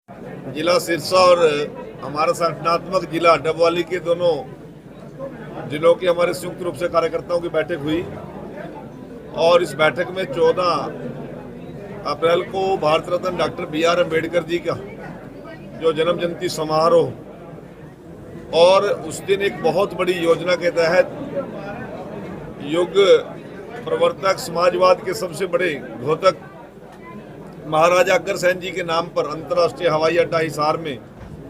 जिला सिरसा और हमारा संगठनात्मक जिला डबवाली के दोनों जिलों के हमारे संयुक्त रूप से कार्यकर्ताओं की बैठक हुई और इस बैठक में 14 अप्रैल को भारत रत्न डॉक्टर B.R. अम्बेडकर जी का जो जन्म जयंती समारोह और उस दिन एक बहुत बड़ी योजना के तहत युग प्रवर्तक समाजवाद के सबसे बड़े घोतक महाराजा अग्रसेन जी के नाम पर अंतर्राष्ट्रीय हवाई अड्डा हिसार में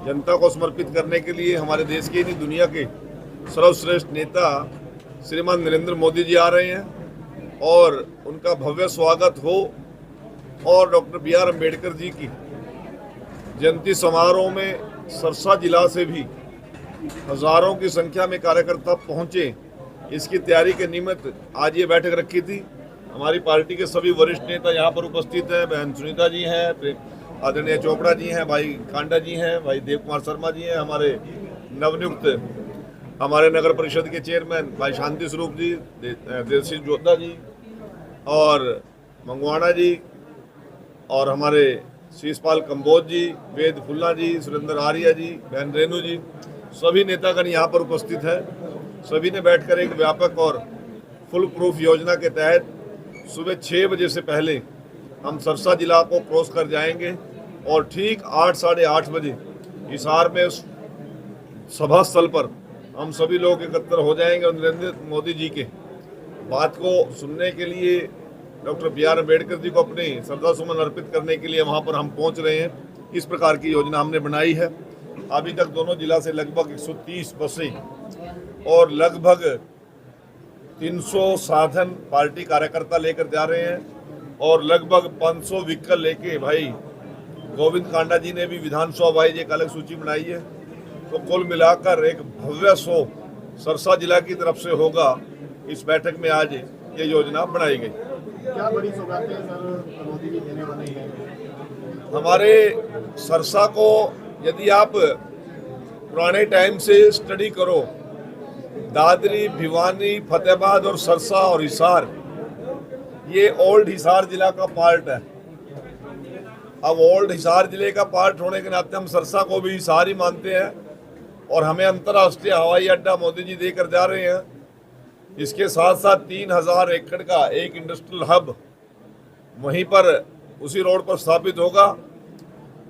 जनता को समर्पित करने के लिए हमारे देश के नहीं दुनिया के सर्वश्रेष्ठ नेता श्रीमान नरेंद्र मोदी जी आ रहे हैं और उनका भव्य स्वागत हो और डॉक्टर B.R. अम्बेडकर जी की जयंती समारोह में सिरसा जिला से भी हजारों की संख्या में कार्यकर्ता पहुंचे। इसकी तैयारी के निमित्त आज ये बैठक रखी थी। हमारी पार्टी के सभी वरिष्ठ नेता यहाँ पर उपस्थित हैं। बहन सुनीता जी हैं, आदरणीय चोपड़ा जी हैं, भाई कांडा जी हैं, भाई देव कुमार शर्मा जी हैं, हमारे नवनियुक्त हमारे नगर परिषद के चेयरमैन भाई शांति स्वरूप जी, देवसिंह जोधा जी और मंगवाना जी और हमारे शीशपाल कंबोज जी, वेद फुल्ला जी, सुरेंद्र आर्या जी, बहन रेणु जी, सभी नेतागण यहाँ पर उपस्थित है। सभी ने बैठकर एक व्यापक और फुल प्रूफ योजना के तहत सुबह 6 बजे से पहले हम सिरसा जिला को क्रॉस कर जाएंगे और ठीक 8 साढ़े 8 बजे हिसार में उस सभा स्थल पर हम सभी लोग एकत्र हो जाएंगे और नरेंद्र मोदी जी के बात को सुनने के लिए डॉक्टर B.R. अम्बेडकर जी को अपने श्रद्धा सुमन अर्पित करने के लिए वहां पर हम पहुंच रहे हैं। इस प्रकार की योजना हमने बनाई है। अभी तक दोनों जिला से लगभग 130 बसें और लगभग 300 साधन पार्टी कार्यकर्ता लेकर जा रहे हैं और लगभग 500 व्हीकल लेके भाई गोविंद कांडा जी ने भी विधानसभा वाइज एक अलग सूची बनाई है। तो कुल मिलाकर एक भव्य शो सिरसा जिला की तरफ से होगा। इस बैठक में आज ये योजना बनाई गई। क्या बड़ी सौगातें सर मोदी जी देने वाले हैं? हमारे सिरसा को यदि आप पुराने टाइम से स्टडी करो, दादरी, भिवानी, फतेहाबाद और सिरसा और हिसार, ये ओल्ड हिसार जिला का पार्ट है। अब ओल्ड हिसार जिले का पार्ट होने के नाते हम सिरसा को भी हिसार ही मानते हैं और हमें अंतर्राष्ट्रीय हवाई अड्डा मोदी जी देकर जा रहे हैं। इसके साथ साथ 3000 एकड़ का एक इंडस्ट्रियल हब वहीं पर उसी रोड पर स्थापित होगा।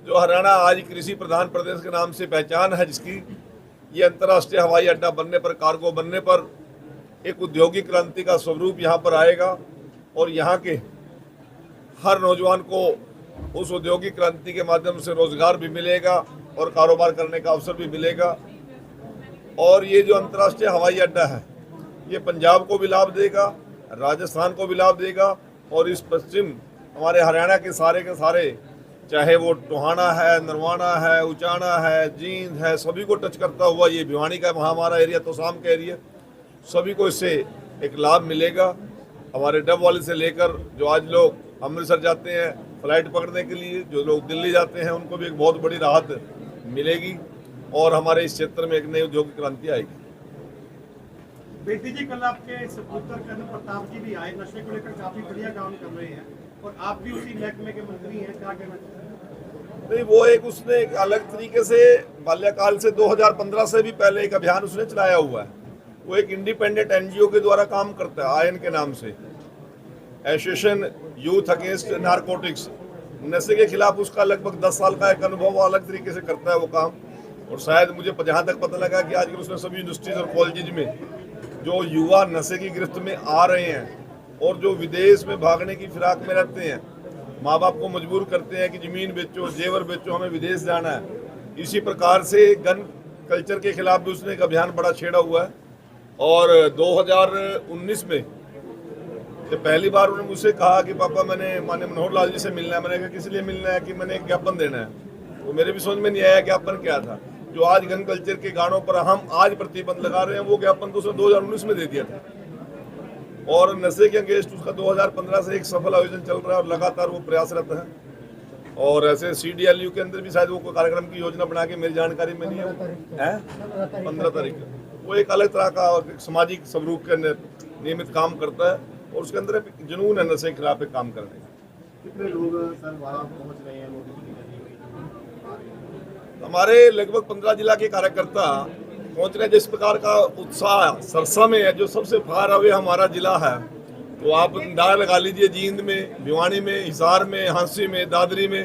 जो हरियाणा आज कृषि प्रधान प्रदेश के नाम से पहचान है, जिसकी ये अंतर्राष्ट्रीय हवाई अड्डा बनने पर, कार्गो बनने पर एक औद्योगिक क्रांति का स्वरूप यहाँ पर आएगा और यहाँ के हर नौजवान को उस औद्योगिक क्रांति के माध्यम से रोजगार भी मिलेगा और कारोबार करने का अवसर भी मिलेगा। और ये जो अंतर्राष्ट्रीय हवाई अड्डा है, ये पंजाब को भी लाभ देगा, राजस्थान को भी लाभ देगा और इस पश्चिम हमारे हरियाणा के सारे चाहे वो टोहाना है, नरवाना है, उचाना है, जींद है, सभी को टच करता हुआ ये भिवानी का वहाँ हमारा एरिया, तोशाम का एरिया, सभी को इससे एक लाभ मिलेगा। हमारे डबवाली से लेकर जो आज लोग अमृतसर जाते हैं फ्लाइट पकड़ने के लिए, जो लोग दिल्ली जाते हैं, उनको भी एक बहुत बड़ी राहत मिलेगी और हमारे इस क्षेत्र में एक नई औद्योगिक क्रांति आएगी। बेटी जी, कल आपके सपुत्र कर्नल प्रताप जी भी आए, नशे को लेकर काफी बढ़िया काम कर रहे हैं और आप भी उसी महकमे के मंत्री हैं, क्या कहना चाहते हैं? नहीं, वो एक उसने एक अलग तरीके से बाल्यकाल से 2015 से भी पहले एक अभियान उसने चलाया हुआ है। वो एक इंडिपेंडेंट NGO के द्वारा काम करता है, आयन के नाम से, एसोसिएशन यूथ अगेंस्ट नारकोटिक्स। नशे के खिलाफ उसका लगभग 10 साल का एक अनुभव, वो अलग तरीके से करता है वो काम। और शायद मुझे जहाँ तक पता लगा कि आजकल उसने सभी यूनिवर्सिटीज और कॉलेज में जो युवा नशे की गिरफ्त में आ रहे हैं और जो विदेश में भागने की फिराक में रहते हैं, माँ बाप को मजबूर करते हैं कि ज़मीन बेचो, जेवर बेचो, हमें विदेश जाना है। इसी प्रकार से गन कल्चर के खिलाफ भी उसने एक अभियान बड़ा छेड़ा हुआ है। और 2019 में जब पहली बार उन्होंने मुझसे कहा कि पापा मैंने माननीय मनोहर लाल जी से मिलना है, मैंने कहा किस लिए मिलना है? कि मैंने एक ज्ञापन देना है। तो मेरे भी समझ में नहीं आया ज्ञापन क्या था। जो आज गन कल्चर के गानों पर हम आज प्रतिबंध लगा रहे हैं, वो ज्ञापन तो उसने 2019 में दे दिया था। और नशे के अगेंस्ट उसका 2015 से एक सफल आयोजन चल रहा है और लगातार वो प्रयासरत है। और ऐसे CDLU के अंदर भी शायद वो कोई कार्यक्रम की योजना बना के, मेरी जानकारी में नहीं है, 15 तारीख वो एक अलग तरह का सामाजिक स्वरूप के नियमित काम करता है और उसके अंदर जुनून है नशे के खिलाफ काम करने का। कितने लोग सर वहाँ पहुँच रहे हैं मोदी जी के जरिए? हमारे लगभग 15 जिला के कार्यकर्ता पहुंच रहे हैं। जिस प्रकार का उत्साह सरसा में है, जो सबसे फार अवे हमारा जिला है, तो आप अंदाजा लगा लीजिए जींद में, भिवानी में, हिसार में, हांसी में, दादरी में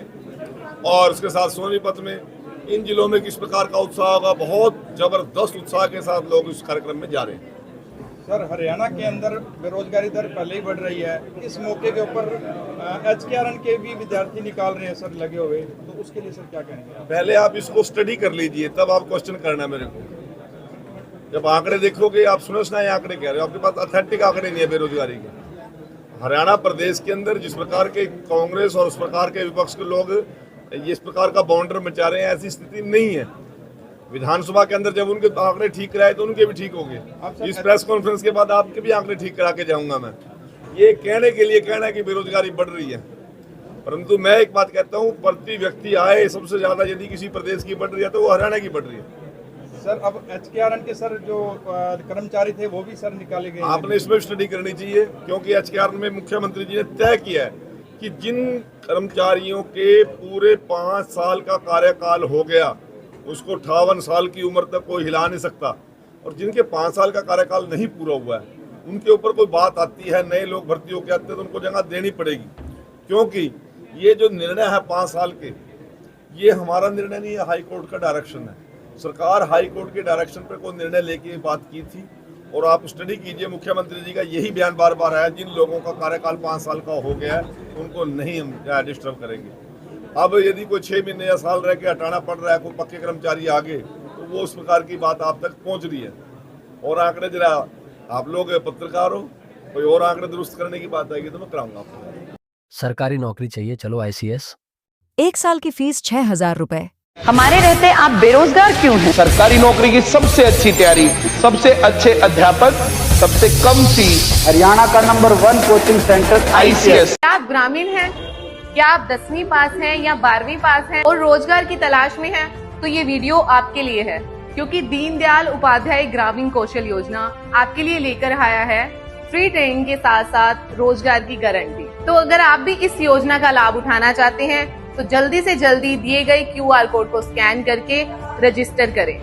और उसके साथ सोनीपत में, इन जिलों में किस प्रकार का उत्साह होगा। बहुत जबरदस्त उत्साह के साथ लोग इस कार्यक्रम में जा रहे हैं। सर, हरियाणा के अंदर बेरोजगारी दर पहले ही बढ़ रही है, इस मौके के ऊपर HKRN के भी विद्यार्थी निकाल रहे हैं सर लगे हुए, तो उसके लिए सर क्या कहेंगे? पहले आप इसको स्टडी कर लीजिए, तब आप क्वेश्चन करना मेरे को। जब आंकड़े देखोगे, आप सुनो सुनाए आंकड़े कह रहे हो, आपके पास ऑथेंटिक आंकड़े नहीं है बेरोजगारी के। हरियाणा प्रदेश के अंदर जिस प्रकार के कांग्रेस और उस प्रकार के विपक्ष के लोग इस प्रकार का बाउंडर मचा रहे हैं, ऐसी स्थिति नहीं है। विधानसभा के अंदर जब उनके आंकड़े ठीक कराए तो उनके भी ठीक हो गए। इस प्रेस कॉन्फ्रेंस के बाद आपके भी आंकड़े ठीक करा के जाऊंगा मैं। ये कहने के लिए कहना है कि बेरोजगारी बढ़ रही है, परंतु मैं एक बात कहता हूँ, प्रति व्यक्ति आय सबसे ज्यादा यदि किसी प्रदेश की बढ़ रही है तो वो हरियाणा की बढ़ रही है। सर, अब HKRN के सर जो कर्मचारी थे वो भी सर निकाले गए। आपने इसमें स्टडी करनी चाहिए, क्योंकि HKRN में मुख्यमंत्री जी ने तय किया है कि जिन कर्मचारियों के पूरे 5 साल का कार्यकाल हो गया, उसको 58 साल की उम्र तक कोई हिला नहीं सकता, और जिनके 5 साल का कार्यकाल नहीं पूरा हुआ है उनके ऊपर कोई बात आती है, नए लोग भर्ती होकर आते हैं, तो उनको जगह देनी पड़ेगी। क्योंकि ये जो निर्णय है 5 साल के, ये हमारा निर्णय नहीं है, हाई कोर्ट का डायरेक्शन है। सरकार हाई कोर्ट के डायरेक्शन पर कोई निर्णय लेके बात की थी, और आप स्टडी कीजिए, मुख्यमंत्री जी का यही बयान बार बार आया, जिन लोगों का कार्यकाल 5 साल का हो गया है उनको नहीं हम डिस्टर्ब करेंगे। अब यदि कोई 6 महीने या साल रह के हटाना पड़ रहा है, कोई पक्के कर्मचारी आगे, तो वो उस प्रकार की बात आप तक पहुंच रही है। और आंकड़े जरा आप लोग पत्रकार हो, कोई और आंकड़े दुरुस्त करने की बात आएगी तो मैं कराऊंगा आपको। सरकारी नौकरी चाहिए, चलो ICS। 1 साल की फीस 6,000 रुपए। हमारे रहते आप बेरोजगार क्यों हैं? सरकारी नौकरी की सबसे अच्छी तैयारी, सबसे अच्छे अध्यापक, सबसे कम फीस, हरियाणा का नंबर 1 कोचिंग सेंटर ICS। क्या आप ग्रामीण हैं? क्या आप 10वीं पास हैं या 12वीं पास हैं और रोजगार की तलाश में हैं? तो ये वीडियो आपके लिए है, क्योंकि दीनदयाल उपाध्याय ग्रामीण कौशल योजना आपके लिए लेकर आया है फ्री ट्रेनिंग के साथ साथ रोजगार की गारंटी। तो अगर आप भी इस योजना का लाभ उठाना चाहते हैं तो जल्दी से जल्दी दिए गए QR कोड को स्कैन करके रजिस्टर करें।